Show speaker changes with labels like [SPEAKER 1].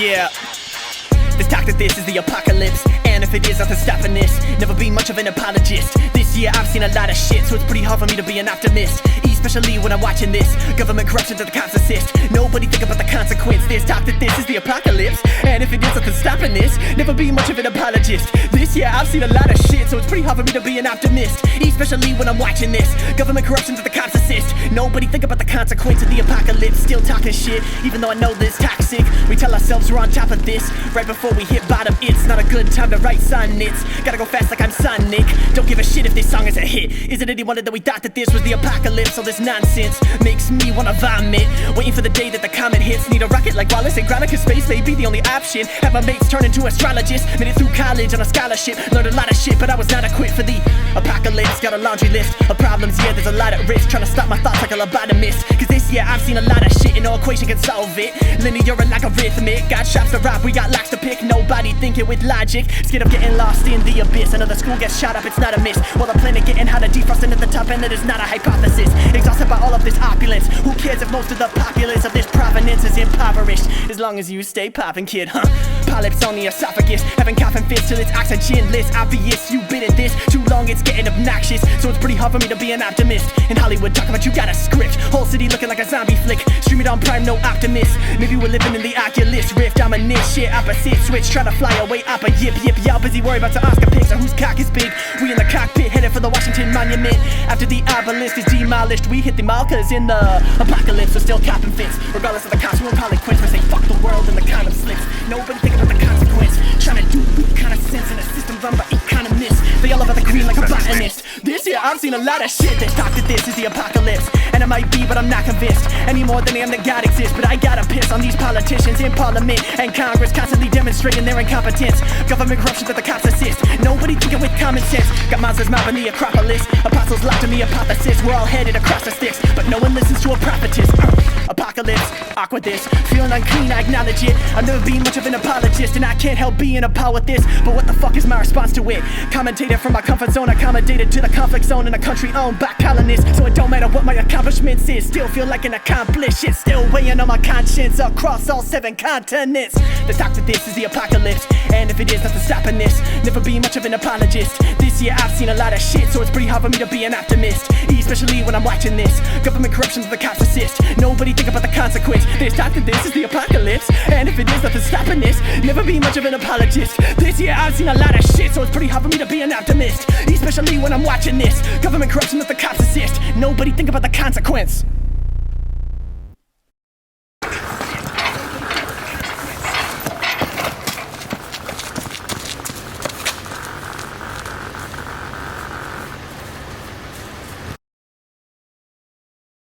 [SPEAKER 1] Yeah. This talk that this is the apocalypse, and if it is, nothing stopping this. Never been much of an apologist. This year I've seen a lot of shit, so it's pretty hard for me to be an optimist, especially when I'm watching this. Government corruption to the cops assist. Nobody think about the consequence. This talk that this is the apocalypse, and if it is, nothing stopping this. Never been much of an apologist. This year I've seen a lot of shit, so it's pretty hard for me to be an optimist, especially when I'm watching this. Government corruption to the cops assist. Nobody think about the consequence of the apocalypse. Still talking shit, even though I know this toxic. We tell ourselves we're on top of this right before we hit bottom. It's not a good time to write sonnets. Gotta go fast like I'm Sonic. Don't give a shit if this song is a hit. Is it any wonder that we thought that this was the apocalypse? All this nonsense makes me wanna vomit. Waiting for the day that the comet hits. Need a rocket like Wallace and Gardner, cause space may be the only option. Have my mates turn into astrologists. Made it through college on a scholarship. Learned a lot of shit, but I was not equipped for the apocalypse. Got a laundry list of problems, yeah, there's a lot at risk. Trying to stop my thoughts like a lobotomist, cause this year I've seen a lot of shit, and no equation can solve it. Linear and logarithmic. Got shops to rob, we got locks to pick. Nobody thinking with logic. Scared of getting lost in the abyss. Another school gets shot up, it's not a miss. While the planet getting hotter, defrosting at the top end, it is not a hypothesis. Exhausted by all of this opulence. Who cares if most of the populace of this provenance is impoverished? As long as you stay poppin', kid, huh? Polyps on the esophagus, having coughing fits till it's oxygenless. Obvious, you been in this too long, it's getting obnoxious. So it's pretty hard for me to be an optimist. In Hollywood, talk about you got a script. Whole city looking like a zombie flick. Stream it on Prime, no Optimist. Maybe we're living in the Oculus Rift. I'm a niche, shit, opposite switch. Trying to fly away, oppa yip yip. Y'all busy worried about the Oscar picks or whose cock is big. We in the cockpit, headed for the Washington Monument. After the obelisk is demolished, we hit the mall, cause in the apocalypse we're still copping fits. Regardless of the cops, we'll probably quench. We say fuck the world and the condom slips. Nobody think about the consequence. Trying to do weak kind of sense in a system run by economists. They all about the green like a botanist. This year I've seen a lot of shit that talk that this is the apocalypse, and it might be, but I'm not convinced any more than I am that God exists. But I gotta piss on these politicians in Parliament and Congress, constantly demonstrating their incompetence. Government corruption that the cops assist. Nobody thinking with common sense. Got monsters mobbing the Acropolis. Apostles locked in the hypothesis. We're all headed across the sticks, but no one listens to a prophetess. Apocalypse, awkward this. Feeling unclean, I acknowledge it. I've never been much of an apologist, and I can't help being a pal with this. But what the fuck is my response to it? Commentated from my comfort zone, accommodated to the conflict zone in a country owned by colonists. So it don't matter what my accomplishments is. Still feel like an accomplished shit. Still weighing on my conscience across all 7 continents. The talk that this is the apocalypse, and if it is, nothing stopping this. Never been much of an apologist. This year I've seen a lot of shit, so it's pretty hard for me to be an optimist, especially when I'm watching this. Government corruption to the cops assist. Nobody think about the consequence. This talk that this is the apocalypse, and if it is, nothing stopping this. Never been much of an apologist. This year I've seen a lot of shit, so it's pretty hard for me to be an optimist, especially when I'm watching this. Government corruption that the cops assist. Nobody think about the consequence.